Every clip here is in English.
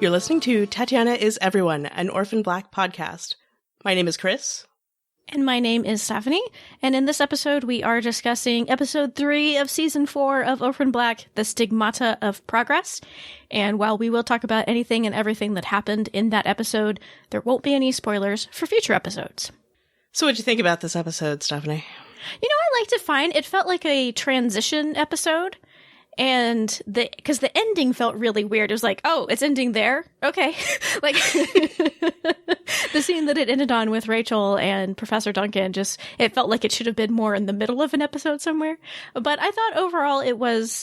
You're listening to Tatiana is Everyone, an Orphan Black podcast. My name is Kris. And my name is Stephanie. And in this episode, we are discussing episode 3 of season 4 of Orphan Black, the Stigmata of Progress. And while we will talk about anything and everything that happened in that episode, there won't be any spoilers for future episodes. So what'd you think about this episode, Stephanie? You know, I liked it fine. It felt like a transition episode. And because the ending felt really weird. It was like, oh, it's ending there? Okay. Like, the scene that it ended on with Rachel and Professor Duncan, it felt like it should have been more in the middle of an episode somewhere. But I thought overall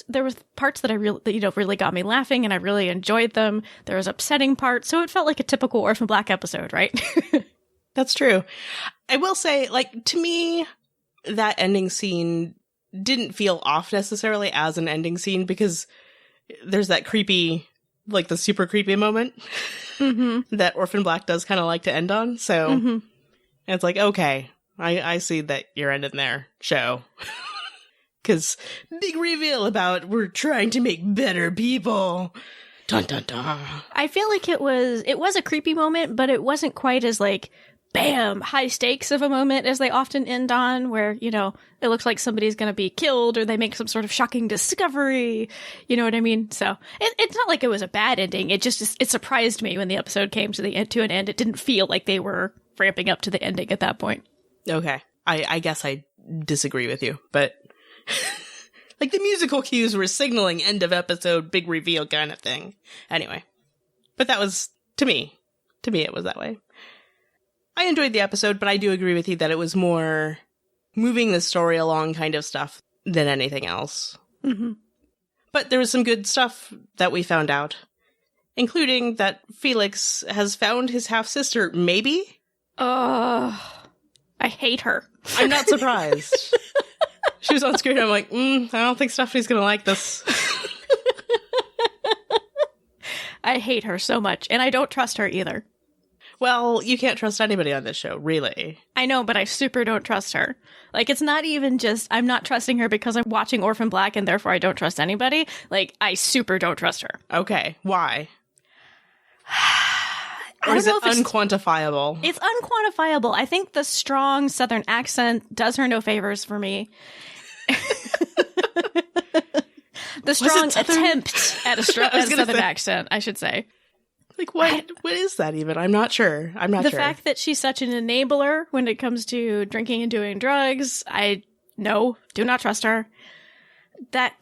there was parts that really got me laughing and I really enjoyed them. There was upsetting parts. So it felt like a typical Orphan Black episode, right? That's true. I will say, like, to me, that ending scene didn't feel off necessarily as an ending scene because there's that creepy, like the super creepy moment that Orphan Black does kind of like to end on. So it's like, okay, I see that you're ending there, show. Because big reveal about we're trying to make better people. Dun dun dun. I feel like it was a creepy moment, but it wasn't quite as like, bam, high stakes of a moment as they often end on, where, you know, it looks like somebody's going to be killed or they make some sort of shocking discovery. You know what I mean? So it's not like it was a bad ending. It surprised me when the episode came to an end. It didn't feel like they were ramping up to the ending at that point. Okay. I guess I disagree with you, but like the musical cues were signaling end of episode, big reveal kind of thing. Anyway, but that was, to me, it was that way. I enjoyed the episode, but I do agree with you that it was more moving the story along kind of stuff than anything else. Mm-hmm. But there was some good stuff that we found out, including that Felix has found his half-sister, maybe? I hate her. I'm not surprised. She was on screen, I'm like, I don't think Stephanie's gonna like this. I hate her so much, and I don't trust her either. Well, you can't trust anybody on this show, really. I know, but I super don't trust her. Like, it's not even just, I'm not trusting her because I'm watching Orphan Black and therefore I don't trust anybody. Like, I super don't trust her. Okay, why? Or is it unquantifiable? It's unquantifiable. I think the strong Southern accent does her no favors for me. The strong attempt at a Southern accent, I should say. Like, what is that even? I'm not sure. The fact that she's such an enabler when it comes to drinking and doing drugs, do not trust her.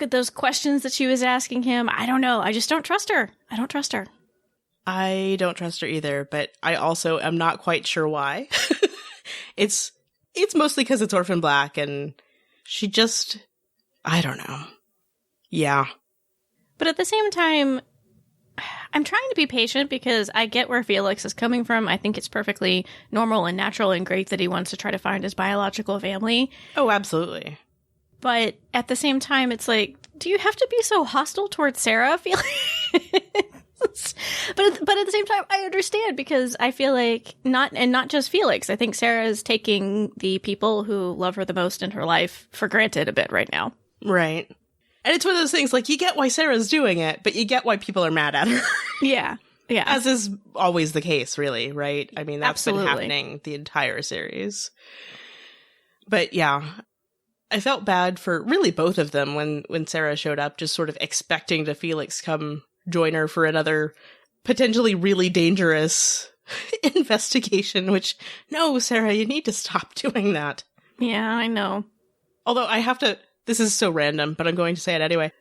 Those questions that she was asking him, I don't know. I just don't trust her. I don't trust her. I don't trust her either, but I also am not quite sure why. It's mostly because it's Orphan Black and she just, I don't know. Yeah. But at the same time, I'm trying to be patient because I get where Felix is coming from. I think it's perfectly normal and natural and great that he wants to try to find his biological family. Oh, absolutely. But at the same time, it's like, do you have to be so hostile towards Sarah, Felix? But at the same time, I understand because I feel like not just Felix. I think Sarah is taking the people who love her the most in her life for granted a bit right now. Right. And it's one of those things, like, you get why Sarah's doing it, but you get why people are mad at her. Yeah. Yeah. As is always the case, really, right? I mean, that's Absolutely. been happening the entire series. But yeah, I felt bad for really both of them when Sarah showed up, just sort of expecting to Felix come join her for another potentially really dangerous investigation, which, no, Sarah, you need to stop doing that. Yeah, I know. Although I have to... This is so random, but I'm going to say it anyway.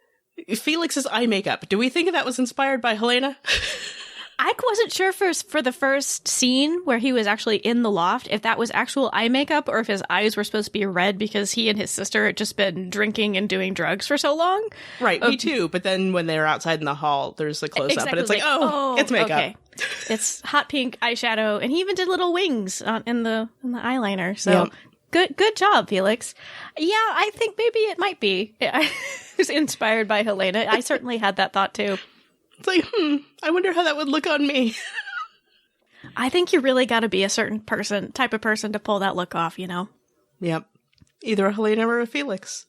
Felix's eye makeup. Do we think that was inspired by Helena? I wasn't sure for the first scene where he was actually in the loft, if that was actual eye makeup or if his eyes were supposed to be red because he and his sister had just been drinking and doing drugs for so long. Right, me too. But then when they're outside in the hall, there's the close-up, exactly, and it's like, it's makeup. Okay. It's hot pink eyeshadow, and he even did little wings in the eyeliner. So good job, Felix. Yeah, I think maybe it might be. It was inspired by Helena. I certainly had that thought too. It's like, I wonder how that would look on me. I think you really got to be a certain type of person to pull that look off, you know? Yep. Either a Helena or a Felix.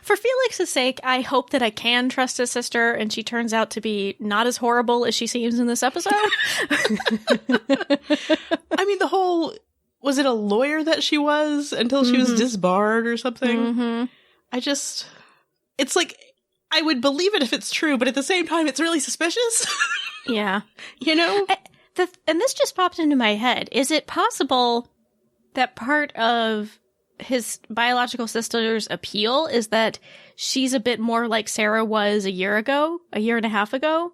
For Felix's sake, I hope that I can trust his sister and she turns out to be not as horrible as she seems in this episode. I mean, was it a lawyer that she was until she was disbarred or something? Mm-hmm. It's like, I would believe it if it's true, but at the same time, it's really suspicious. Yeah. You know? And this just popped into my head. Is it possible that part of his biological sister's appeal is that she's a bit more like Sarah was a year and a half ago?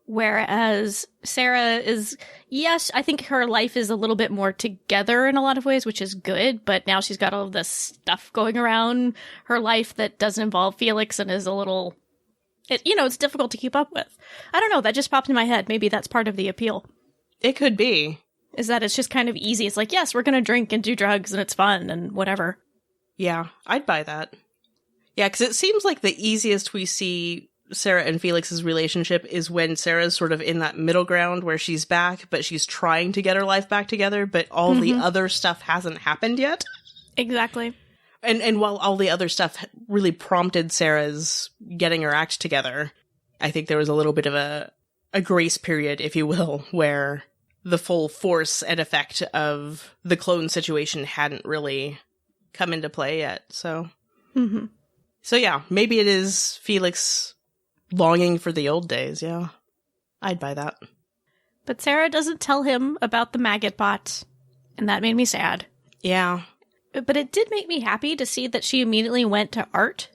Whereas Sarah is, yes, I think her life is a little bit more together in a lot of ways, which is good, but now she's got all of this stuff going around her life that doesn't involve Felix and is a little, it's difficult to keep up with. I don't know, that just popped in my head. Maybe that's part of the appeal. It could be. Is that it's just kind of easy. It's like, yes, we're going to drink and do drugs and it's fun and whatever. Yeah, I'd buy that. Yeah, because it seems like the easiest we see Sarah and Felix's relationship is when Sarah's sort of in that middle ground where she's back, but she's trying to get her life back together, but all the other stuff hasn't happened yet. Exactly. And while all the other stuff really prompted Sarah's getting her act together, I think there was a little bit of a grace period, if you will, where the full force and effect of the clone situation hadn't really come into play yet. So, So yeah, maybe it is Felix longing for the old days. Yeah, I'd buy that. But Sarah doesn't tell him about the maggot bot, and that made me sad. Yeah. But it did make me happy to see that she immediately went to Art.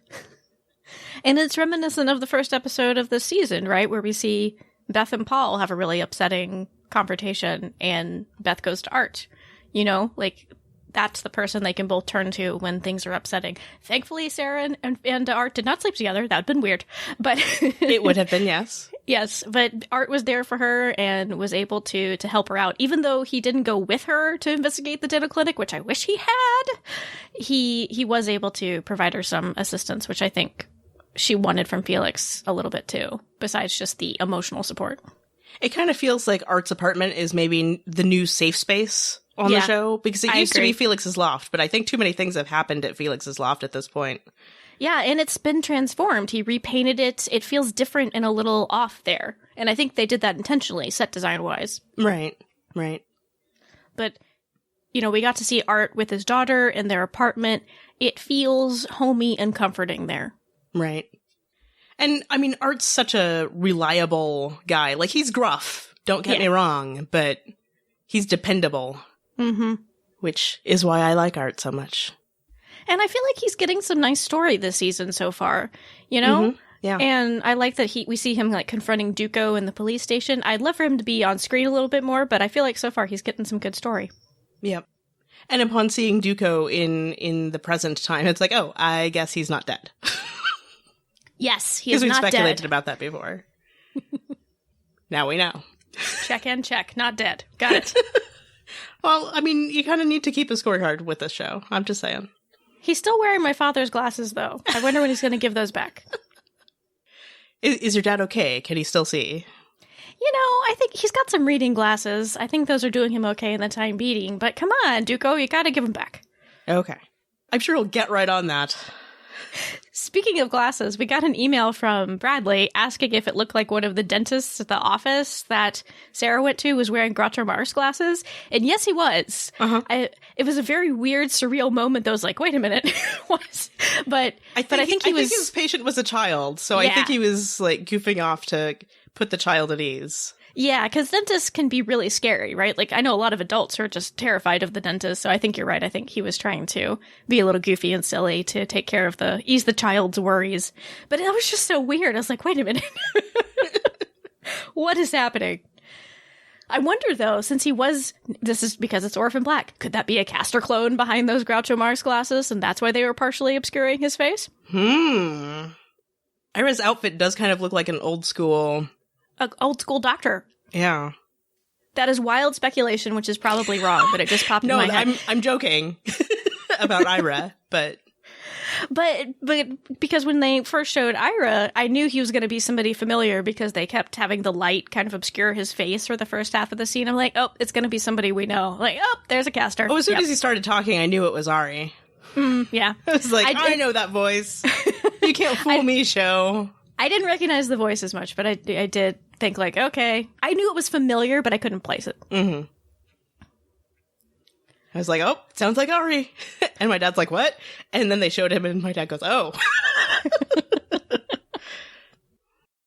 And it's reminiscent of the first episode of this season, right? Where we see Beth and Paul have a really upsetting confrontation, and Beth goes to Art. That's the person they can both turn to when things are upsetting. Thankfully, Sarah and Art did not sleep together. That would have been weird. But it would have been, yes. Yes, but Art was there for her and was able to help her out. Even though he didn't go with her to investigate the dental clinic, which I wish he had, he was able to provide her some assistance, which I think she wanted from Felix a little bit too, besides just the emotional support. It kind of feels like Art's apartment is maybe the new safe space on the show, because it used to be Felix's loft, but I think too many things have happened at Felix's loft at this point. Yeah, and it's been transformed. He repainted it. It feels different and a little off there. And I think they did that intentionally, set design-wise. Right. But, we got to see Art with his daughter in their apartment. It feels homey and comforting there. Right. And, I mean, Art's such a reliable guy. Like, he's gruff, don't get me wrong, but he's dependable. Which is why I like Art so much. And I feel like he's getting some nice story this season so far, Yeah. And I like that we see him confronting Duco in the police station. I'd love for him to be on screen a little bit more, but I feel like so far he's getting some good story. Yep. And upon seeing Duco in the present time, it's like, oh, I guess he's not dead. Yes, he is not dead. Because we've speculated about that before. Now we know. Check and check. Not dead. Got it. Well, I mean, you kind of need to keep a scorecard with this show. I'm just saying. He's still wearing my father's glasses, though. I wonder when he's going to give those back. Is your dad okay? Can he still see? I think he's got some reading glasses. I think those are doing him okay in the time being. But come on, Duco, you got to give them back. Okay. I'm sure he'll get right on that. Speaking of glasses, we got an email from Bradley asking if it looked like one of the dentists at the office that Sarah went to was wearing Groucho Marx glasses. And yes, he was. It was a very weird, surreal moment that was like, wait a minute. But I think his patient was a child, so I think he was goofing off to put the child at ease. Yeah, because dentists can be really scary, right? I know a lot of adults are just terrified of the dentist, so I think you're right. I think he was trying to be a little goofy and silly to take care of ease the child's worries. But it was just so weird. I was like, wait a minute. What is happening? I wonder, though, since this is because it's Orphan Black, could that be a Castor clone behind those Groucho Marx glasses, and that's why they were partially obscuring his face? Ira's outfit does kind of look like an old school doctor. Yeah. That is wild speculation, which is probably wrong, but it just popped in my head. No, I'm joking about Ira, but because when they first showed Ira, I knew he was going to be somebody familiar because they kept having the light kind of obscure his face for the first half of the scene. I'm like, oh, it's going to be somebody we know. There's a Castor. As soon as he started talking, I knew it was Ari. Yeah. I was like, I know that voice. You can't fool me, show. I didn't recognize the voice as much, but I did think like, okay. I knew it was familiar, but I couldn't place it. Mm-hmm. I was like, oh, sounds like Ari. And my dad's like, what? And then they showed him, and my dad goes, oh.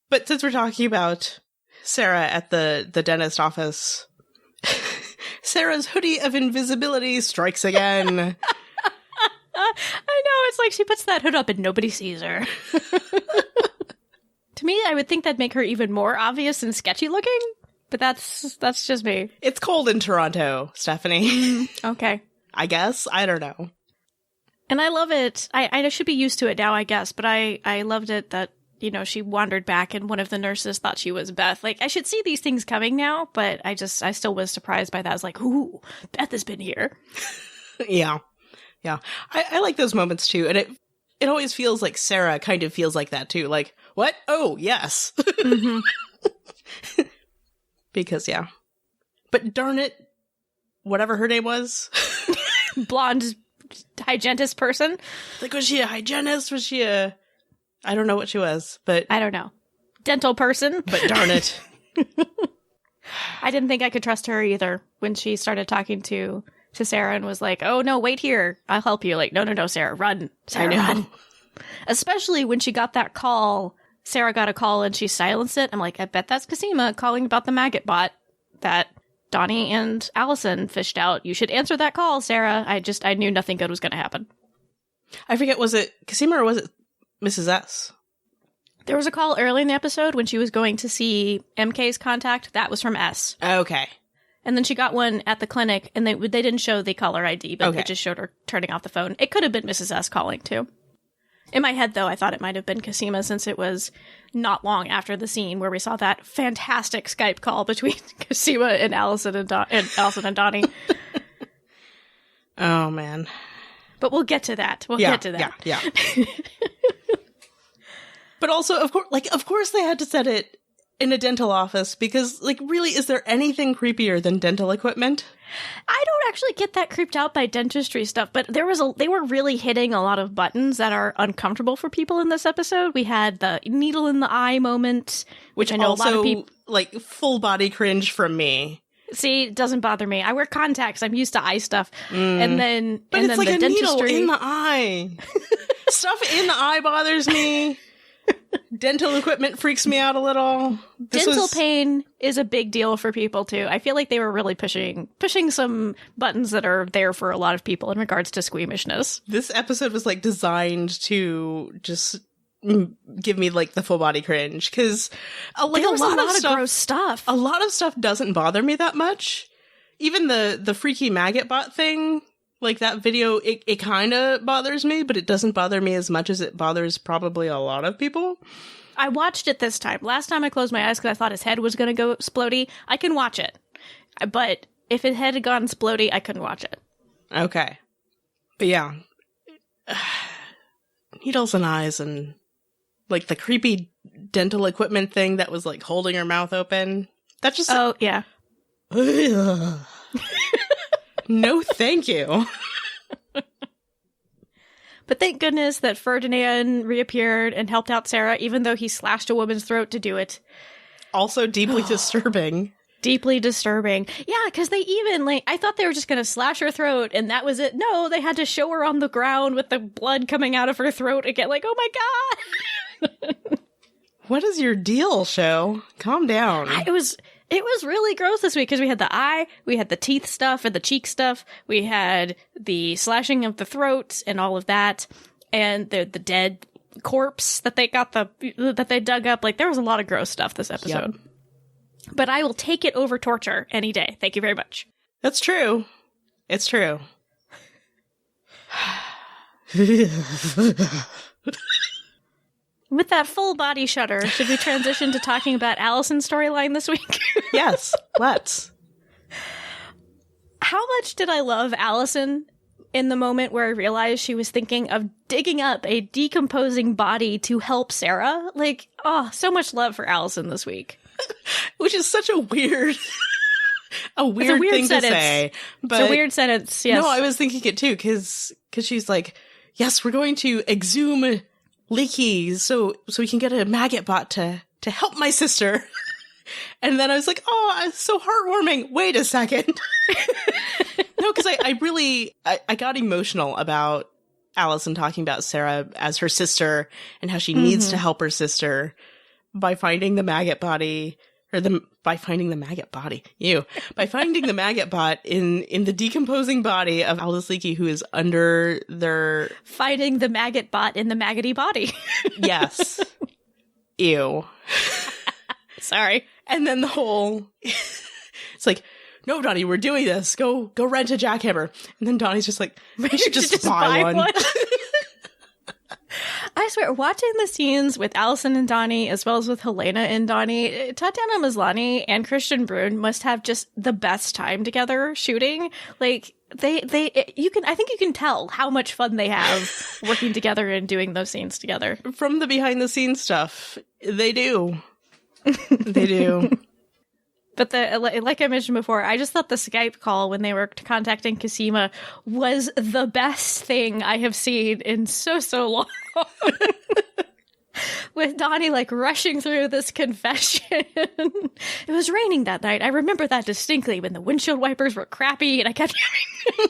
But since we're talking about Sarah at the dentist office, Sarah's hoodie of invisibility strikes again. I know, it's like she puts that hood up and nobody sees her. To me, I would think that'd make her even more obvious and sketchy looking, but that's just me. It's cold in Toronto, Stephanie. Okay. I guess. I don't know. And I love it. I should be used to it now, I guess, but I loved it that, you know, she wandered back and one of the nurses thought she was Beth. Like, I should see these things coming now, but I still was surprised by that. I was like, ooh, Beth has been here. Yeah. Yeah. I like those moments too. And it always feels like Sarah kind of feels like that too. Like, what? Oh, yes. Mm-hmm. Because, yeah. But darn it, whatever her name was. Blonde hygienist person. Like, was she a hygienist? Was she a... I don't know what she was, but... I don't know. Dental person. But darn it. I didn't think I could trust her either when she started talking to Sarah and was like, oh, no, wait here. I'll help you. Like, no, Sarah, run. Sarah, run. Especially when she got that call. Sarah got a call and she silenced it. I'm like, I bet that's Cosima calling about the maggot bot that Donnie and Alison fished out. You should answer that call, Sarah. I knew nothing good was going to happen. I forget, was it Cosima or was it Mrs. S? There was a call early in the episode when she was going to see MK's contact. That was from S. Okay. And then she got one at the clinic, and they didn't show the caller ID, but They just showed her turning off the phone. It could have been Mrs. S calling, too. In my head, though, I thought it might have been Cosima, since it was not long after the scene where we saw that fantastic Skype call between Cosima and Alison and Donnie. Oh, man. But we'll get to that. We'll get to that. Yeah. But also, of course they had to set it in a dental office because, like, really, is there anything creepier than dental equipment? I don't actually get that creeped out by dentistry stuff, but they were really hitting a lot of buttons that are uncomfortable for people in this episode. We had the needle in the eye moment, which I know also, a lot of people like, full body cringe from me. See, it doesn't bother me. I wear contacts. I'm used to eye stuff. And then, but it's like a needle in the eye. Stuff in the eye bothers me. Dental equipment freaks me out a little. Dental pain is a big deal for people too. I feel like they were really pushing some buttons that are there for a lot of people in regards to squeamishness. This episode was like designed to just give me like the full body cringe because like there was a lot of gross stuff. A lot of stuff doesn't bother me that much. Even the freaky maggot bot thing. Like, that video, it kind of bothers me, but it doesn't bother me as much as it bothers probably a lot of people. I watched it this time. Last time I closed my eyes because I thought his head was going to go splody. I can watch it. But if his head had gone splody, I couldn't watch it. Okay. But yeah. Needles and eyes and, like, the creepy dental equipment thing that was, like, holding her mouth open. That just... Oh, yeah. No, thank you. But thank goodness that Ferdinand reappeared and helped out Sarah, even though he slashed a woman's throat to do it. Also deeply disturbing. Deeply disturbing. Yeah, because they even, like, I thought they were just going to slash her throat, and that was it. No, they had to show her on the ground with the blood coming out of her throat again. Like, oh my God! What is your deal, show? Calm down. It was really gross this week because we had the eye, we had the teeth stuff and the cheek stuff, we had the slashing of the throat and all of that, and the dead corpse that they dug up. Like, there was a lot of gross stuff this episode. Yep. But I will take it over torture any day. Thank you very much. That's true. It's true. With that full body shudder, should we transition to talking about Alison's storyline this week? Yes, let's. How much did I love Alison in the moment where I realized she was thinking of digging up a decomposing body to help Sarah? Like, oh, so much love for Alison this week. Which is such a weird a weird thing sentence. to say. But It's a weird sentence, yes. No, I was thinking it too, because she's like, yes, we're going to exhume Leaky so we can get a maggot bot to help my sister. And then I was like, oh, it's so heartwarming. Wait a second. No, because I got emotional about Alison talking about Sarah as her sister and how she needs to help her sister by finding the maggot body, by finding the maggot bot in the decomposing body of Aldous Leakey, who is under their... Finding the maggot bot in the maggoty body. Yes. Ew. Sorry. And then the whole... It's like, no, Donnie, we're doing this. Go rent a jackhammer. And then Donnie's just like, we should just buy one. I swear, watching the scenes with Alison and Donnie, as well as with Helena and Donnie, Tatiana Maslany and Christian Brun must have just the best time together shooting. Like, I think you can tell how much fun they have working together and doing those scenes together. From the behind the scenes stuff, they do. They do. But like I mentioned before, I just thought the Skype call when they were contacting Cosima was the best thing I have seen in so long. With Donnie like rushing through this confession. It was raining that night. I remember that distinctly when the windshield wipers were crappy and I kept hearing.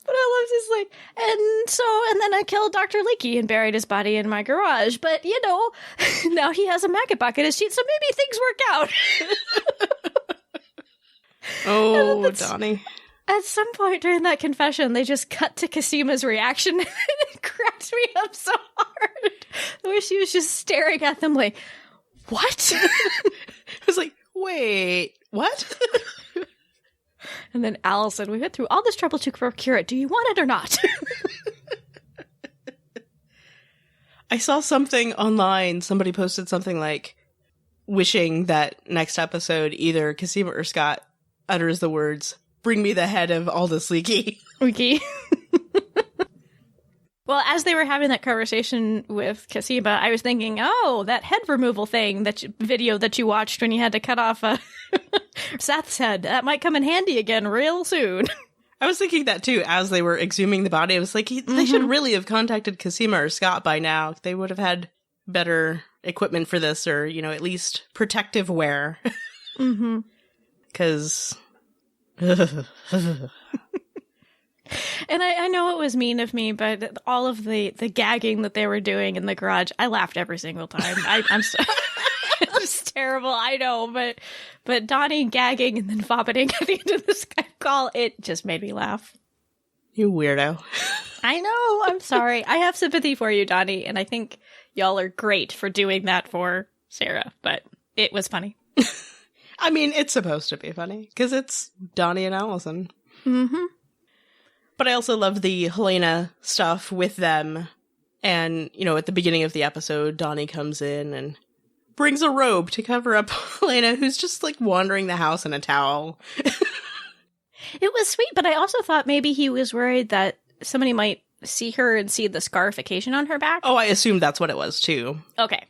But I love this, like, and then I killed Dr. Leakey and buried his body in my garage. But, now he has a maggot bucket in his sheet, so maybe things work out. Oh, Donnie. At some point during that confession, they just cut to Cosima's reaction, and it cracked me up so hard. Where she was just staring at them like, what? I was like, wait, what? And then Alison, we went through all this trouble to procure it. Do you want it or not? I saw something online. Somebody posted something like wishing that next episode either Cosima or Scott utters the words, "Bring me the head of Aldous Leakey." Okay. Well, as they were having that conversation with Cosima, I was thinking, oh, that head removal video that you watched when you had to cut off Seth's head, that might come in handy again real soon. I was thinking that too as they were exhuming the body. I was like, they should really have contacted Cosima or Scott by now. They would have had better equipment for this, or, at least protective wear. Because... And I know it was mean of me, but all of the gagging that they were doing in the garage, I laughed every single time. I'm so... It was terrible, I know, but Donnie gagging and then vomiting at the end of the Skype call, it just made me laugh. You weirdo. I know, I'm sorry. I have sympathy for you, Donnie, and I think y'all are great for doing that for Sarah, but it was funny. I mean, it's supposed to be funny, because it's Donnie and Alison. Mm-hmm. But I also love the Helena stuff with them. And, at the beginning of the episode, Donnie comes in and brings a robe to cover up Helena, who's just, like, wandering the house in a towel. It was sweet, but I also thought maybe he was worried that somebody might see her and see the scarification on her back. Oh, I assumed that's what it was, too. Okay.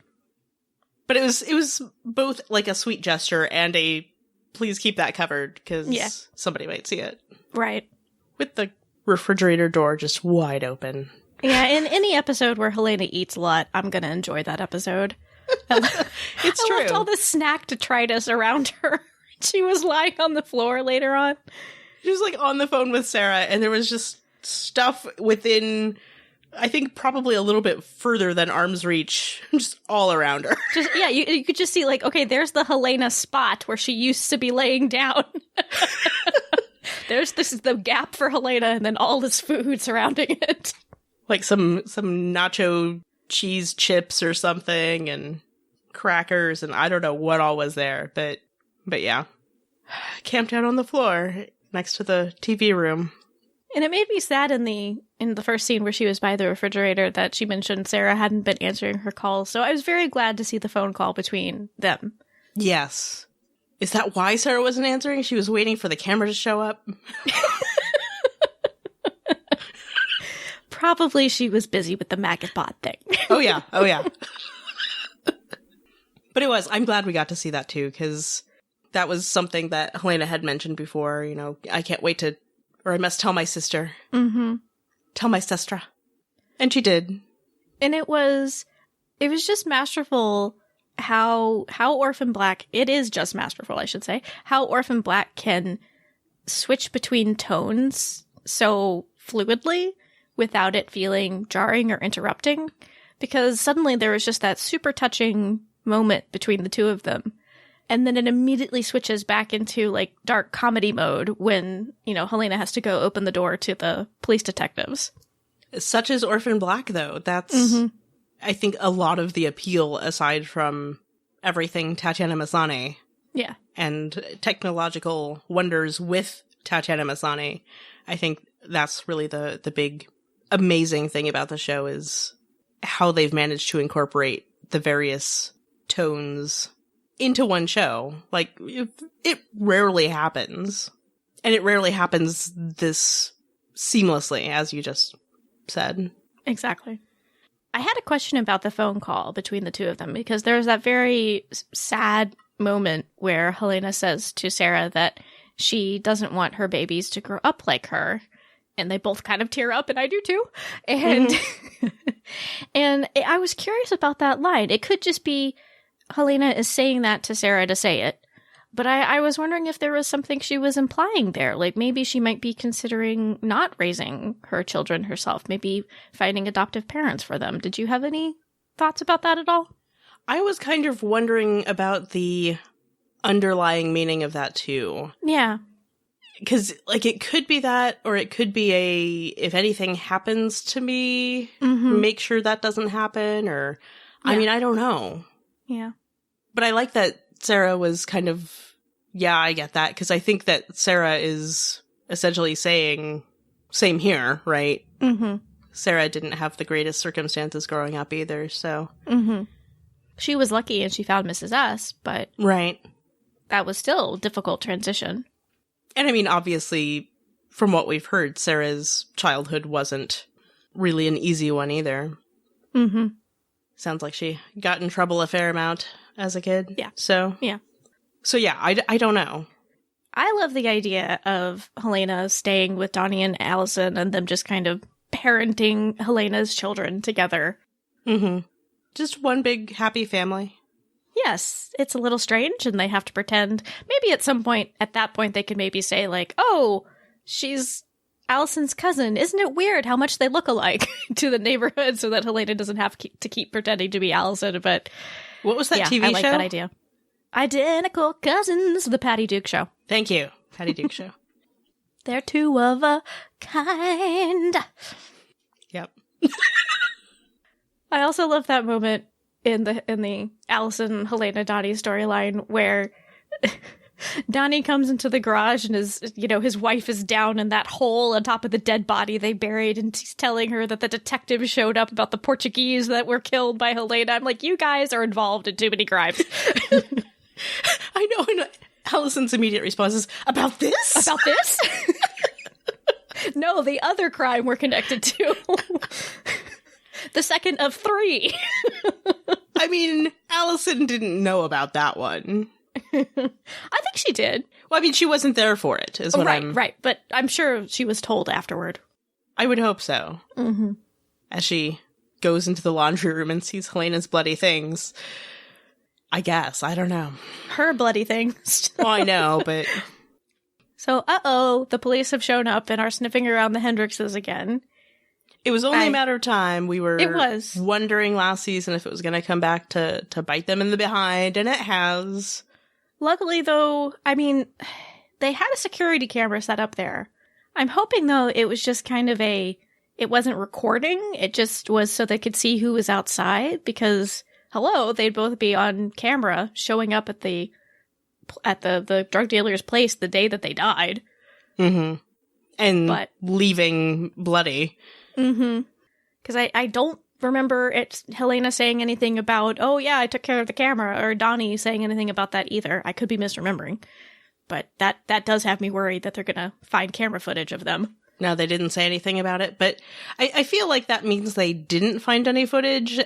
But it was both, like, a sweet gesture and a please keep that covered, because somebody might see it. Right. With the refrigerator door just wide open. Yeah, in any episode where Helena eats a lot, I'm going to enjoy that episode. It's true. I left all this snack detritus around her. She was lying on the floor later on. She was like on the phone with Sarah, and there was just stuff within, I think, probably a little bit further than arm's reach, just all around her. You could just see, like, okay, there's the Helena spot where she used to be laying down. This is the gap for Helena, and then all this food surrounding it. Like some nacho cheese chips or something, and crackers, and I don't know what all was there, but yeah. Camped out on the floor next to the TV room. And it made me sad in the first scene where she was by the refrigerator that she mentioned Sarah hadn't been answering her calls, so I was very glad to see the phone call between them. Yes. Is that why Sarah wasn't answering? She was waiting for the camera to show up? Probably she was busy with the maggot bot thing. Oh, yeah. But I'm glad we got to see that, too, because that was something that Helena had mentioned before, you know, I can't wait to, or I must tell my sister. Mm-hmm. Tell my sister. And she did. And it was just masterful how Orphan Black, it is just masterful, I should say, how Orphan Black can switch between tones so fluidly without it feeling jarring or interrupting. Because suddenly there was just that super touching moment between the two of them. And then it immediately switches back into, like, dark comedy mode when, you know, Helena has to go open the door to the police detectives. Such as Orphan Black, though. That's, I think, a lot of the appeal, aside from everything Tatiana Maslany. Yeah. And technological wonders with Tatiana Maslany. I think that's really the big, amazing thing about the show is how they've managed to incorporate the various tones into one show. Like, it rarely happens. And it rarely happens this seamlessly, as you just said. Exactly. I had a question about the phone call between the two of them, because there's that very sad moment where Helena says to Sarah that she doesn't want her babies to grow up like her. And they both kind of tear up, and I do too. And and I was curious about that line. It could just be Helena is saying that to Sarah to say it. But I was wondering if there was something she was implying there. Like, maybe she might be considering not raising her children herself. Maybe finding adoptive parents for them. Did you have any thoughts about that at all? I was kind of wondering about the underlying meaning of that, too. Yeah. Because, like, it could be that, or it could be if anything happens to me, make sure that doesn't happen, or, I mean, I don't know. Yeah. But I like that Sarah was kind of, yeah, I get that, because I think that Sarah is essentially saying, same here, right? Mm-hmm. Sarah didn't have the greatest circumstances growing up either, so. Mm-hmm. She was lucky and she found Mrs. S, but. Right. That was still a difficult transition. And I mean, obviously, from what we've heard, Sarah's childhood wasn't really an easy one either. Mm-hmm. Sounds like she got in trouble a fair amount as a kid. Yeah. So yeah, I don't know. I love the idea of Helena staying with Donnie and Alison and them just kind of parenting Helena's children together. Mm-hmm. Just one big happy family. Yes, it's a little strange, and they have to pretend. Maybe at some point, at that point, they could maybe say, like, oh, she's Alison's cousin. Isn't it weird how much they look alike to the neighborhood, so that Helena doesn't have to keep pretending to be Alison? But what was that TV show? I like that idea. Identical Cousins, the Patty Duke Show. Thank you, Patty Duke Show. They're two of a kind. Yep. I also love that moment in the Alison, Helena, Donnie storyline where Donnie comes into the garage and his wife is down in that hole on top of the dead body they buried, and he's telling her that the detective showed up about the Portuguese that were killed by Helena. I'm like, you guys are involved in too many crimes. I know. And Alison's immediate response is, about this? About this? No, the other crime we're connected to. The second of 3. I mean, Alison didn't know about that one. I think she did. Well, I mean, she wasn't there for it, is what Right, but I'm sure she was told afterward. I would hope so. Mm-hmm. As she goes into the laundry room and sees Helena's bloody things. I guess. I don't know. Her bloody things. Well, I know, but... So, the police have shown up and are sniffing around the Hendrickses again. It was only a matter of time. We were wondering last season if it was going to come back to bite them in the behind, and it has. Luckily, though, I mean, they had a security camera set up there. I'm hoping, though, it was just kind of it wasn't recording. It just was so they could see who was outside, because, hello, they'd both be on camera showing up at the drug dealer's place the day that they died. Mm-hmm. And leaving bloody. Mm-hmm. Because I don't remember Helena saying anything about, oh yeah, I took care of the camera, or Donnie saying anything about that either. I could be misremembering. But that does have me worried that they're gonna find camera footage of them. No, they didn't say anything about it, but I feel like that means they didn't find any footage,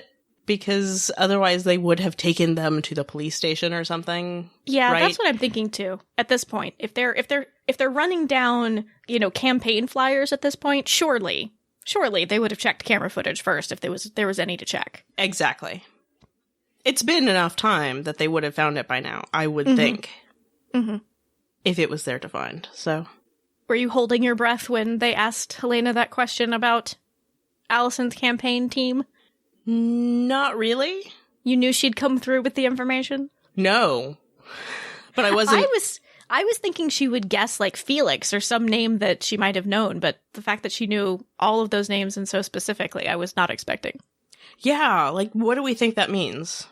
because otherwise they would have taken them to the police station or something. Yeah, right? That's what I'm thinking too. At this point, if they're running down, campaign flyers at this point, surely they would have checked camera footage first if there was any to check. Exactly. It's been enough time that they would have found it by now, I would think. Mm-hmm. If it was there to find. So, were you holding your breath when they asked Helena that question about Alison's campaign team? Not really. You knew she'd come through with the information? No. But I wasn't... I was thinking she would guess, like, Felix or some name that she might have known, but the fact that she knew all of those names and so specifically, I was not expecting. Yeah, like, what do we think that means?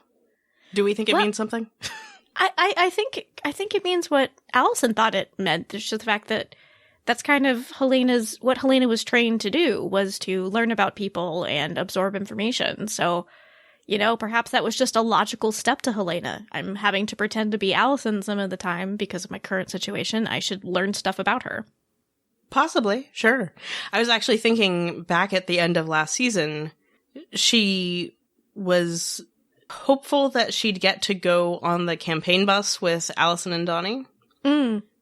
Do we think it means something? I think it means what Alison thought it meant. There's just the fact that that's kind of what Helena was trained to do, was to learn about people and absorb information. So, perhaps that was just a logical step to Helena. I'm having to pretend to be Alison some of the time because of my current situation. I should learn stuff about her. Possibly, sure. I was actually thinking back at the end of last season, she was hopeful that she'd get to go on the campaign bus with Alison and Donnie.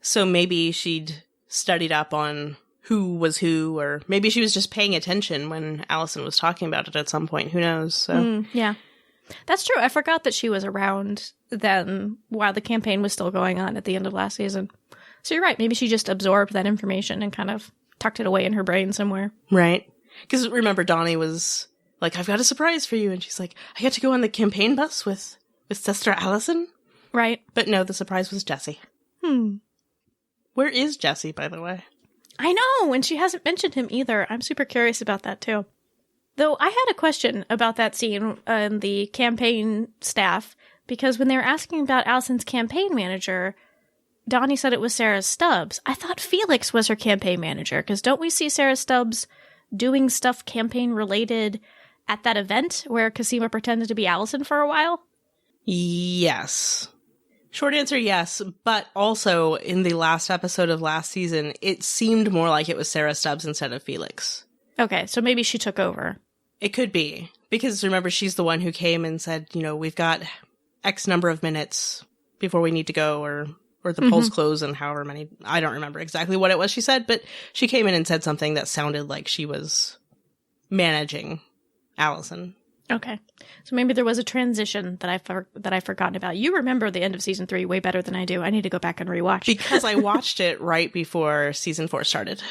So maybe she'd studied up on who was who, or maybe she was just paying attention when Alison was talking about it at some point. Who knows? So yeah, that's true. I forgot that she was around then while the campaign was still going on at the end of last season. So you're right. Maybe she just absorbed that information and kind of tucked it away in her brain somewhere. Right. Because remember, Donnie was like, I've got a surprise for you. And she's like, I get to go on the campaign bus with Sister Alison? Right. But no, the surprise was Jesse. Where is Jesse, by the way? I know, and she hasn't mentioned him either. I'm super curious about that, too. Though I had a question about that scene and the campaign staff, because when they were asking about Alison's campaign manager, Donnie said it was Sarah Stubbs. I thought Felix was her campaign manager, because don't we see Sarah Stubbs doing stuff campaign-related at that event where Cosima pretended to be Alison for a while? Yes. Short answer, yes. But also, in the last episode of last season, it seemed more like it was Sarah Stubbs instead of Felix. Okay, so maybe she took over. It could be. Because remember, she's the one who came and said, we've got X number of minutes before we need to go, or the polls close in however many. I don't remember exactly what it was she said, but she came in and said something that sounded like she was managing Alison. Okay. So maybe there was a transition that I've forgotten about. You remember the end of season 3 way better than I do. I need to go back and rewatch. Because I watched it right before season 4 started.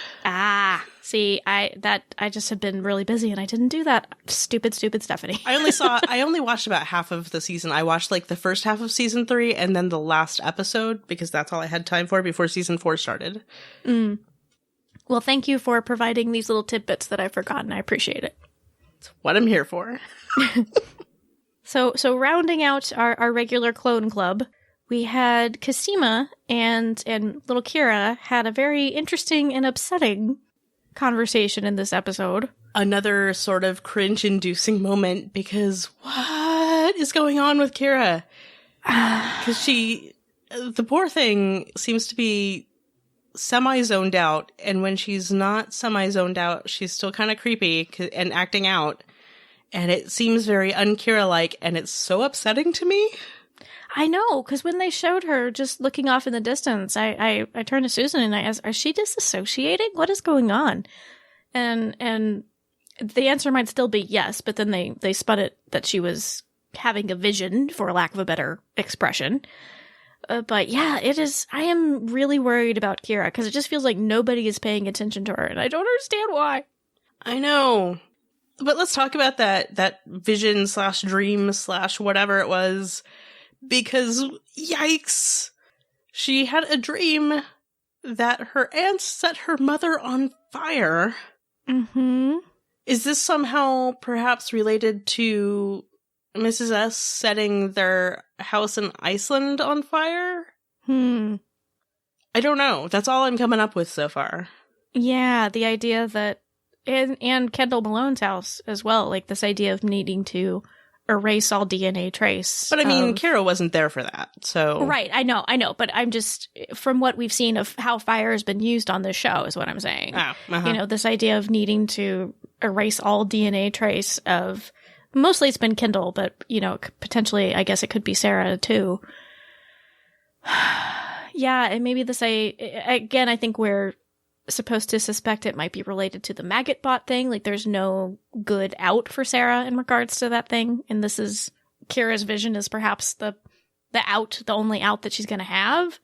See, I just have been really busy and I didn't do that. Stupid Stephanie. I only watched about half of the season. I watched like the first half of season 3 and then the last episode because that's all I had time for before season 4 started. Well, thank you for providing these little tidbits that I've forgotten. I appreciate it. It's what I'm here for. So rounding out our regular clone club, we had Cosima and little Kira had a very interesting and upsetting conversation in this episode. Another sort of cringe-inducing moment because what is going on with Kira? Because the poor thing seems to be semi-zoned out, and when she's not semi-zoned out, she's still kind of creepy and acting out. And it seems very un-Kira-like, and it's so upsetting to me. I know, because when they showed her just looking off in the distance, I turned to Susan and I asked, is she disassociating? What is going on? And the answer might still be yes, but then they spun it that she was having a vision, for lack of a better expression. But yeah, it is. I am really worried about Kira, because it just feels like nobody is paying attention to her, and I don't understand why. I know. But let's talk about that vision / dream / whatever it was, because yikes, she had a dream that her aunt set her mother on fire. Is this somehow perhaps related to Mrs. S setting their house in Iceland on fire? I don't know. That's all I'm coming up with so far. Yeah, the idea that and Kendall Malone's house as well, like this idea of needing to erase all DNA trace. But I mean, Kira wasn't there for that, so... Right, I know, but I'm just, from what we've seen of how fire has been used on this show is what I'm saying. This idea of needing to erase all DNA trace of Mostly it's been Kendall, but, potentially, I guess it could be Sarah, too. Yeah, and maybe again, I think we're supposed to suspect it might be related to the maggot bot thing. Like, there's no good out for Sarah in regards to that thing, and this is Kira's vision is perhaps the only out that she's going to have.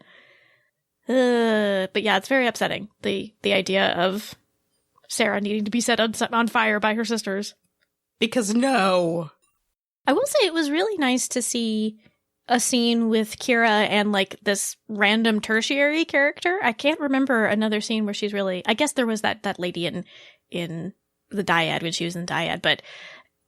But yeah, it's very upsetting, the idea of Sarah needing to be set on fire by her sisters. Because no. I will say it was really nice to see a scene with Kira and, like, this random tertiary character. I can't remember another scene where she's really... I guess there was that lady in the dyad when she was in the dyad, but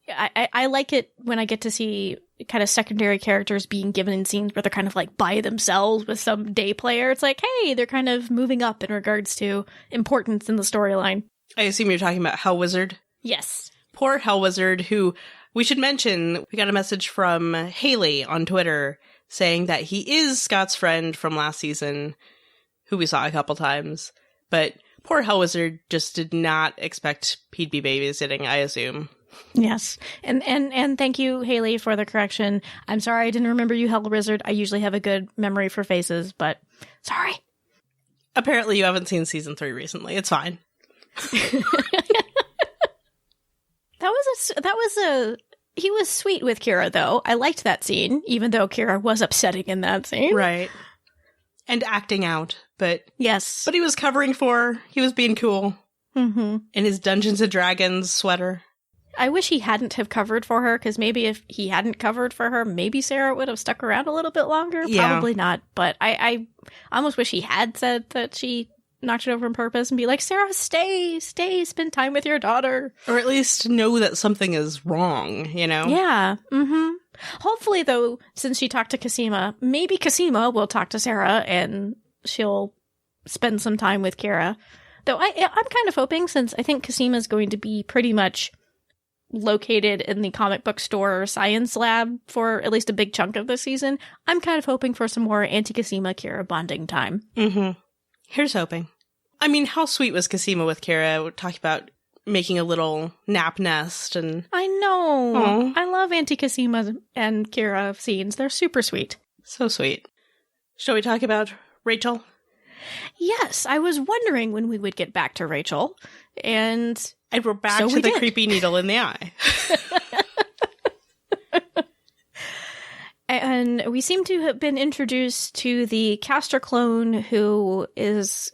I like it when I get to see kind of secondary characters being given in scenes where they're kind of, like, by themselves with some day player. It's like, hey, they're kind of moving up in regards to importance in the storyline. I assume you're talking about Hell Wizard? Yes. Poor Hell Wizard, who... We should mention, we got a message from Haley on Twitter saying that he is Scott's friend from last season, who we saw a couple times. But poor Hell Wizard just did not expect he'd be babysitting, I assume. Yes. And thank you, Haley, for the correction. I'm sorry I didn't remember you, Hell Wizard. I usually have a good memory for faces, but sorry. Apparently you haven't seen season 3 recently. It's fine. He was sweet with Kira, though. I liked that scene, even though Kira was upsetting in that scene. Right. And acting out, but... Yes. But he was he was being cool. Mm-hmm. In his Dungeons & Dragons sweater. I wish he hadn't have covered for her, because maybe if he hadn't covered for her, maybe Sarah would have stuck around a little bit longer. Yeah. Probably not, but I almost wish he had said that she... knocked it over on purpose and be like, Sarah, stay, spend time with your daughter. Or at least know that something is wrong, Yeah. Mm-hmm. Hopefully, though, since she talked to Cosima, maybe Cosima will talk to Sarah and she'll spend some time with Kira. Though I'm kind of hoping, since I think Cosima is going to be pretty much located in the comic book store science lab for at least a big chunk of the season, I'm kind of hoping for some more anti-Cosima Kira bonding time. Mm-hmm. Here's hoping. I mean, how sweet was Cosima with Kira? We're talking about making a little nap nest and... I know. Aww. I love Auntie Cosima and Kira scenes. They're super sweet. So sweet. Shall we talk about Rachel? Yes, I was wondering when we would get back to Rachel. And we're back to the creepy needle in the eye. And we seem to have been introduced to the caster clone who is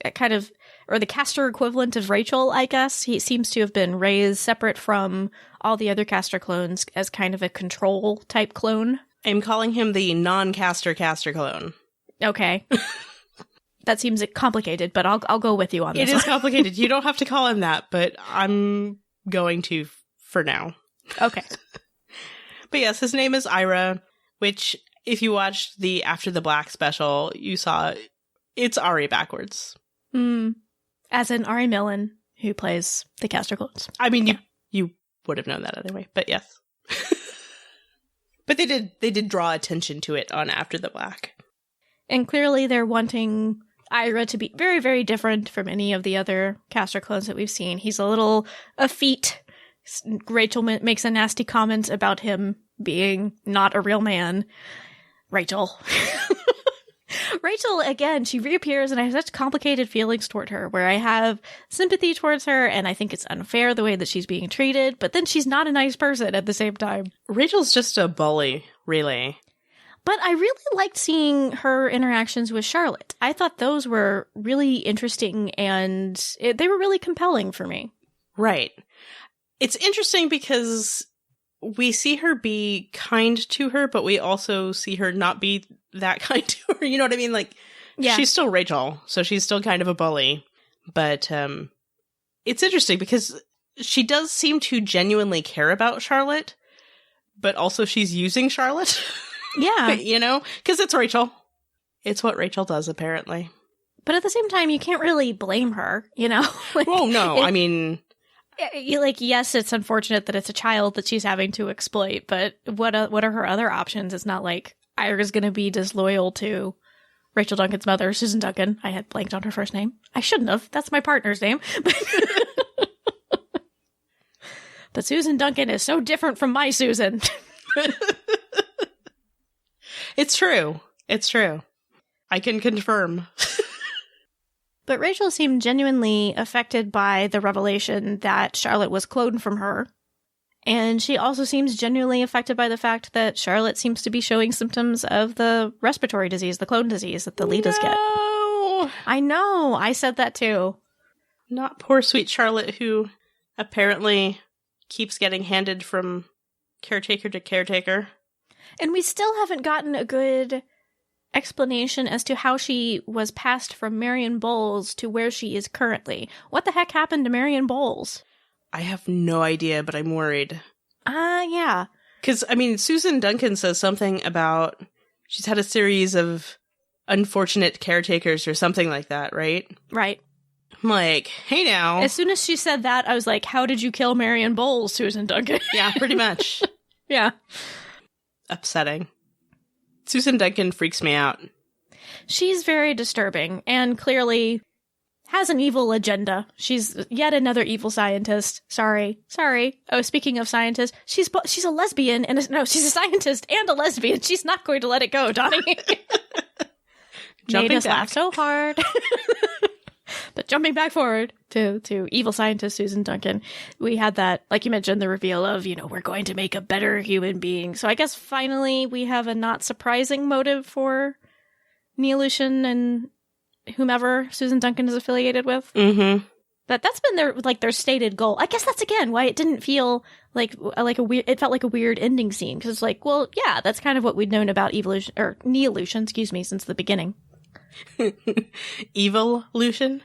or the caster equivalent of Rachel, I guess. He seems to have been raised separate from all the other caster clones as kind of a control type clone. I'm calling him the non-caster clone. Okay. That seems complicated, but I'll go with you on this. It is complicated. You don't have to call him that, but I'm going to for now. Okay. But yes, his name is Ira. Which, if you watched the After the Black special, you saw it's Ari backwards. As in Ari Millen, who plays the caster clones. I mean, you would have known that anyway, but yes. But they did draw attention to it on After the Black. And clearly they're wanting Ira to be very, very different from any of the other caster clones that we've seen. He's a little effete. Rachel makes a nasty comment about him being not a real man. Rachel, again, she reappears and I have such complicated feelings toward her, where I have sympathy towards her and I think it's unfair the way that she's being treated, but then she's not a nice person at the same time. Rachel's just a bully, really. But I really liked seeing her interactions with Charlotte. I thought those were really interesting and they were really compelling for me. Right. It's interesting because we see her be kind to her, but we also see her not be that kind to her. You know what I mean? Like, yeah. She's still Rachel, so she's still kind of a bully. But it's interesting because she does seem to genuinely care about Charlotte, but also she's using Charlotte. Yeah. Because it's Rachel. It's what Rachel does, apparently. But at the same time, you can't really blame her, Like, oh, no. I mean... yes, it's unfortunate that it's a child that she's having to exploit, but what are her other options? It's not like Ira's going to be disloyal to Rachel Duncan's mother, Susan Duncan. I had blanked on her first name. I shouldn't have. That's my partner's name. But Susan Duncan is so different from my Susan. It's true. It's true. I can confirm. But Rachel seemed genuinely affected by the revelation that Charlotte was cloned from her. And she also seems genuinely affected by the fact that Charlotte seems to be showing symptoms of the respiratory disease, the clone disease that the Litas get. I know. I said that too. Not poor sweet Charlotte, who apparently keeps getting handed from caretaker to caretaker. And we still haven't gotten a good explanation as to how she was passed from Marion Bowles to where she is currently. What the heck happened to Marion Bowles? I have no idea, but I'm worried. Yeah. Because, I mean, Susan Duncan says something about she's had a series of unfortunate caretakers or something like that, right? Right. I'm like, hey now. As soon as she said that, I was like, how did you kill Marion Bowles, Susan Duncan? Yeah, pretty much. Yeah. Upsetting. Susan Duncan freaks me out. She's very disturbing and clearly has an evil agenda. She's yet another evil scientist. Sorry. Oh, speaking of scientists, she's a lesbian and she's a scientist and a lesbian. She's not going to let it go, Donnie. Jumping Made us back. laugh so hard. But jumping back forward to evil scientist Susan Duncan, we had that, like you mentioned, the reveal of, we're going to make a better human being. So I guess finally we have a not surprising motive for Neolution and whomever Susan Duncan is affiliated with. Mm-hmm. That's been their stated goal. I guess that's again why it didn't feel like a weird. It felt like a weird ending scene because it's like, well, yeah, that's kind of what we'd known about evolution or Neolution, since the beginning. Evolution?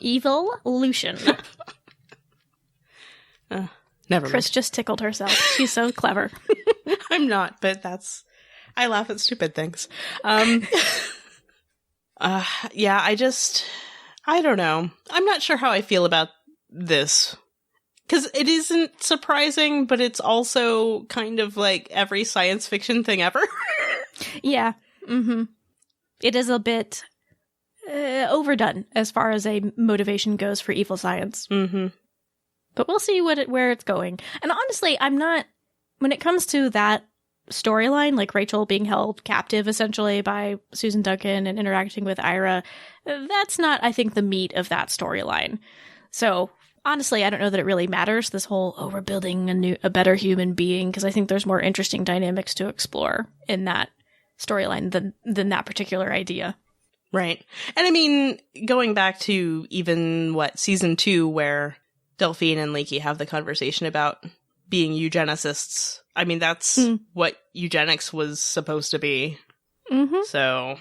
Evolution. Never Kris mind. just tickled herself. She's so clever. I'm not, but I laugh at stupid things. Yeah, I don't know. I'm not sure how I feel about this. Because it isn't surprising, but it's also kind of like every science fiction thing ever. Yeah. Mm-hmm. It is a bit overdone as far as a motivation goes for evil science. Mm-hmm. But we'll see where it's going. And honestly, I'm not... When it comes to that storyline, like Rachel being held captive essentially by Susan Duncan and interacting with Ira, that's not, I think, the meat of that storyline. So honestly, I don't know that it really matters, this whole, we're building a better human being, because I think there's more interesting dynamics to explore in that storyline than that particular idea. Right. And I mean, going back to even, season 2, where Delphine and Leaky have the conversation about being eugenicists. I mean, that's what eugenics was supposed to be. Mm-hmm. So,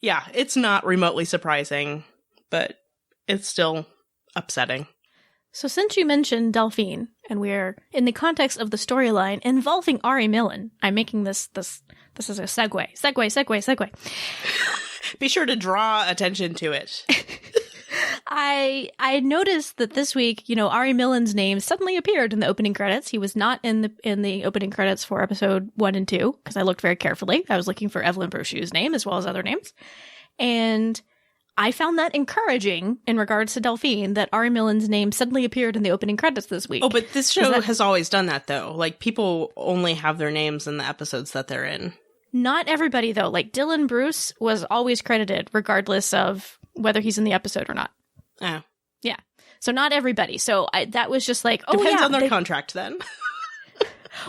yeah, it's not remotely surprising, but it's still upsetting. So since you mentioned Delphine, and we're in the context of the storyline involving Ari Millen, I'm making this is a segue. Be sure to draw attention to it. I noticed that this week, Ari Millen's name suddenly appeared in the opening credits. He was not in the opening credits for episode 1 and 2, because I looked very carefully. I was looking for Evelyn Brochu's name as well as other names. And I found that encouraging in regards to Delphine, that Ari Millen's name suddenly appeared in the opening credits this week. Oh, but this show has always done that, though. Like, people only have their names in the episodes that they're in. Not everybody, though. Like, Dylan Bruce was always credited, regardless of whether he's in the episode or not. Oh. Yeah. So not everybody. So that was just like, Depends on their contract, then.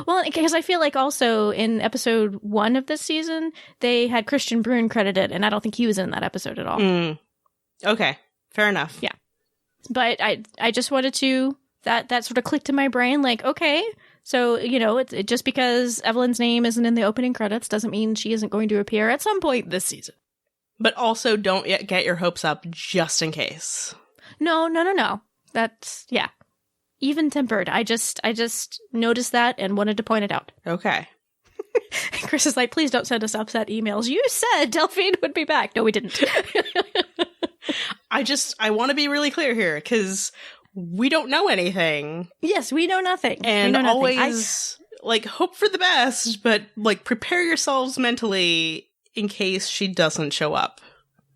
Well, because I feel like also in episode 1 of this season, they had Christian Brune credited, and I don't think he was in that episode at all. Okay. Fair enough. Yeah. But I just wanted to, that sort of clicked in my brain, like, okay, so, it just because Evelyn's name isn't in the opening credits doesn't mean she isn't going to appear at some point this season. But also don't yet get your hopes up just in case. No. That's, yeah. Even tempered. I just noticed that and wanted to point it out. Okay. Kris is like, please don't send us upset emails. You said Delphine would be back. No, we didn't. I want to be really clear here, because we don't know anything. Yes, we know nothing. And always, hope for the best, but, prepare yourselves mentally in case she doesn't show up.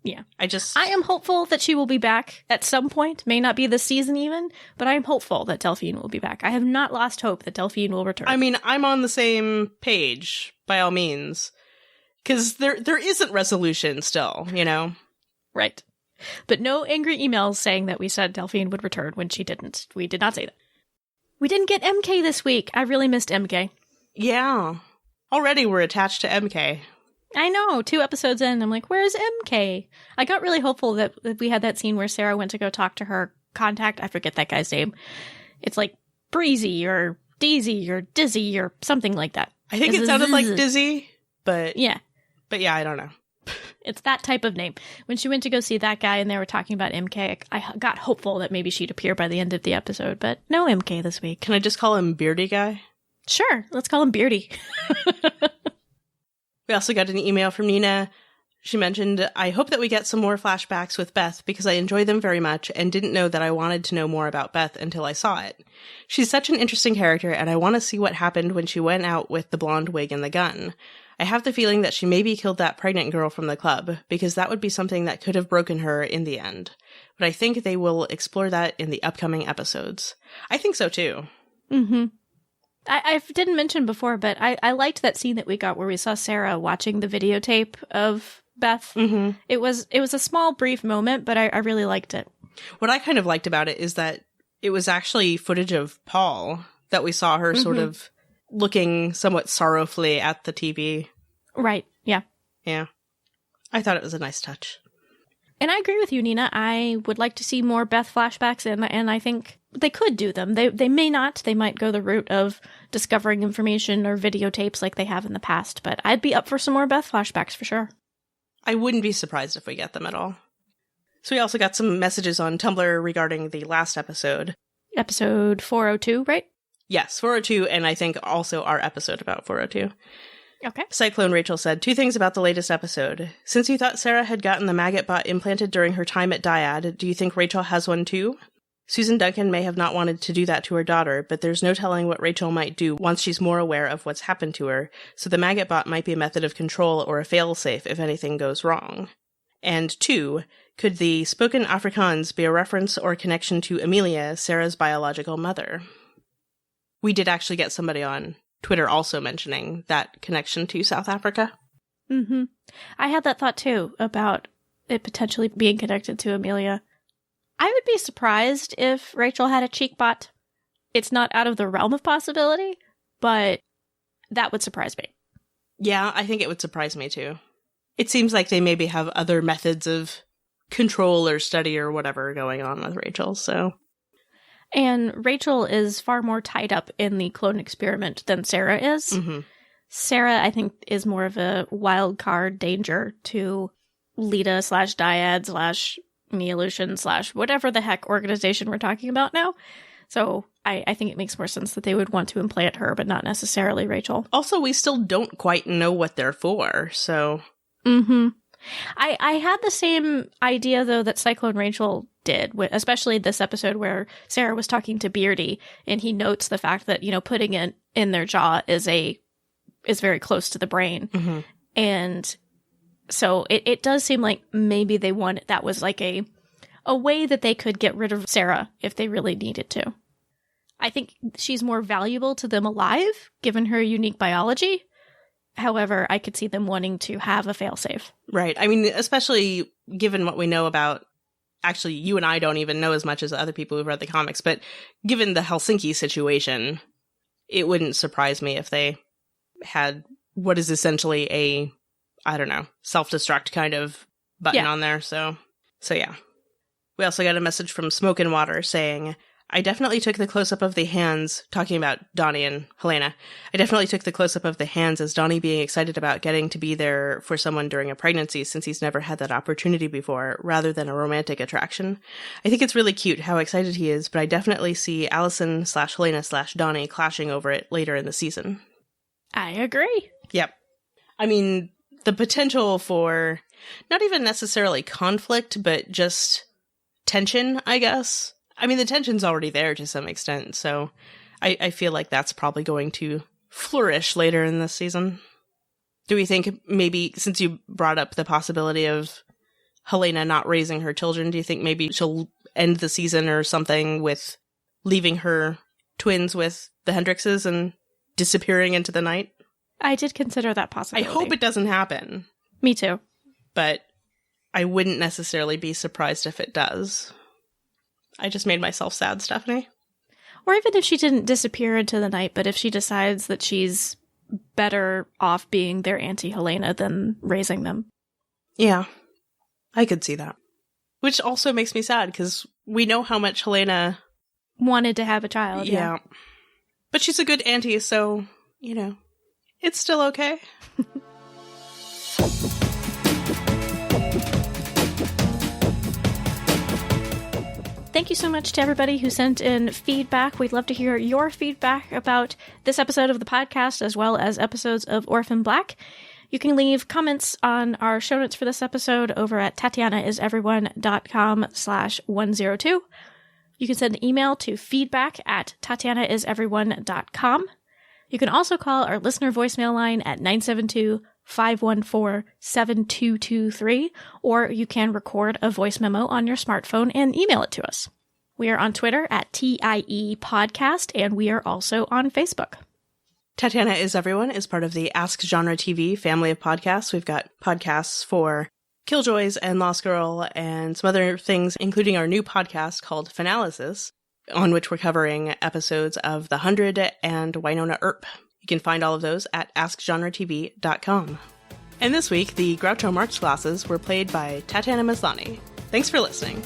Yeah. I am hopeful that she will be back at some point. May not be this season even, but I am hopeful that Delphine will be back. I have not lost hope that Delphine will return. I mean, I'm on the same page, by all means. Because there isn't resolution still, you know? Right. But no angry emails saying that we said Delphine would return when she didn't. We did not say that. We didn't get MK this week. I really missed MK. Yeah. Already we're attached to MK. I know. 2 episodes in, I'm like, where's MK? I got really hopeful that we had that scene where Sarah went to go talk to her contact. I forget that guy's name. It's like Breezy or Deezy or Dizzy or something like that. I think it sounded like Dizzy, but... Yeah. But yeah, I don't know. It's that type of name. When she went to go see that guy and they were talking about MK, I got hopeful that maybe she'd appear by the end of the episode, but no MK this week. Can I just call him Beardy Guy? Sure, let's call him Beardy. We also got an email from Nina. She mentioned, I hope that we get some more flashbacks with Beth because I enjoy them very much and didn't know that I wanted to know more about Beth until I saw it. She's such an interesting character and I want to see what happened when she went out with the blonde wig and the gun. I have the feeling that she maybe killed that pregnant girl from the club because that would be something that could have broken her in the end. But I think they will explore that in the upcoming episodes. I think so too. Mm-hmm. I didn't mention before, but I liked that scene that we got where we saw Sarah watching the videotape of Beth. Mm-hmm. It was a small, brief moment, but I really liked it. What I kind of liked about it is that it was actually footage of Paul that we saw her sort of looking somewhat sorrowfully at the TV. Right, yeah. Yeah. I thought it was a nice touch. And I agree with you, Nina. I would like to see more Beth flashbacks, and I think they could do them. They may not. They might go the route of discovering information or videotapes like they have in the past, but I'd be up for some more Beth flashbacks for sure. I wouldn't be surprised if we get them at all. So we also got some messages on Tumblr regarding the last episode. Episode 402, right? Yes, 402, and I think also our episode about 402. Okay. Cyclone Rachel said, 2 things about the latest episode. Since you thought Sarah had gotten the maggot bot implanted during her time at Dyad, do you think Rachel has one too? Susan Duncan may have not wanted to do that to her daughter, but there's no telling what Rachel might do once she's more aware of what's happened to her, so the maggot bot might be a method of control or a failsafe if anything goes wrong. And 2, could the spoken Afrikaans be a reference or connection to Amelia, Sarah's biological mother? We did actually get somebody on Twitter also mentioning that connection to South Africa. Mm-hmm. I had that thought too, about it potentially being connected to Amelia. I would be surprised if Rachel had a cheek bot. It's not out of the realm of possibility, but that would surprise me. Yeah, I think it would surprise me too. It seems like they maybe have other methods of control or study or whatever going on with Rachel, so... And Rachel is far more tied up in the clone experiment than Sarah is. Mm-hmm. Sarah, I think, is more of a wild card danger to Lita/Dyad/Neolution/ whatever the heck organization we're talking about now. So I think it makes more sense that they would want to implant her, but not necessarily Rachel. Also, we still don't quite know what they're for, so... Mm-hmm. I had the same idea, though, that Cyclone Rachel did, especially this episode where Sarah was talking to Beardy, and he notes the fact that, putting it in their jaw is very close to the brain. Mm-hmm. And so it does seem like maybe that was like a way that they could get rid of Sarah if they really needed to. I think she's more valuable to them alive, given her unique biology. However, I could see them wanting to have a failsafe. Right. I mean, especially given what we know about... Actually, you and I don't even know as much as other people who've read the comics, but given the Helsinki situation, it wouldn't surprise me if they had what is essentially a, I don't know, self-destruct kind of button on there. So yeah. We also got a message from Smoke and Water saying... I definitely took the close-up of the hands, talking about Donnie and Helena. I definitely took the close-up of the hands as Donnie being excited about getting to be there for someone during a pregnancy since he's never had that opportunity before, rather than a romantic attraction. I think it's really cute how excited he is, but I definitely see Alison/Helena/Donnie clashing over it later in the season. I agree. Yep. I mean, the potential for not even necessarily conflict, but just tension, I guess. I mean, the tension's already there to some extent, so I feel like that's probably going to flourish later in this season. Do we think maybe, since you brought up the possibility of Helena not raising her children? Do you think maybe she'll end the season or something with leaving her twins with the Hendrixes and disappearing into the night? I did consider that possibility. I hope it doesn't happen. Me too. But I wouldn't necessarily be surprised if it does. I just made myself sad, Stephanie. Or even if she didn't disappear into the night, but if she decides that she's better off being their Auntie Helena than raising them. Yeah, I could see that. Which also makes me sad, because we know how much Helena wanted to have a child. Yeah. But she's a good auntie, so, it's still okay. Thank you so much to everybody who sent in feedback. We'd love to hear your feedback about this episode of the podcast, as well as episodes of Orphan Black. You can leave comments on our show notes for this episode over at TatianaIsEveryone.com/102. You can send an email to feedback@TatianaIsEveryone.com. You can also call our listener voicemail line at 972-514-7223, or you can record a voice memo on your smartphone and email it to us. We are on Twitter at TIE Podcast, and we are also on Facebook. Tatiana Is Everyone is part of the Ask Genre TV family of podcasts. We've got podcasts for Killjoys and Lost Girl and some other things, including our new podcast called Finalysis, on which we're covering episodes of The 100 and Wynonna Earp. You can find all of those at AskGenreTV.com. And this week, the Groucho Marx glasses were played by Tatiana Maslany. Thanks for listening.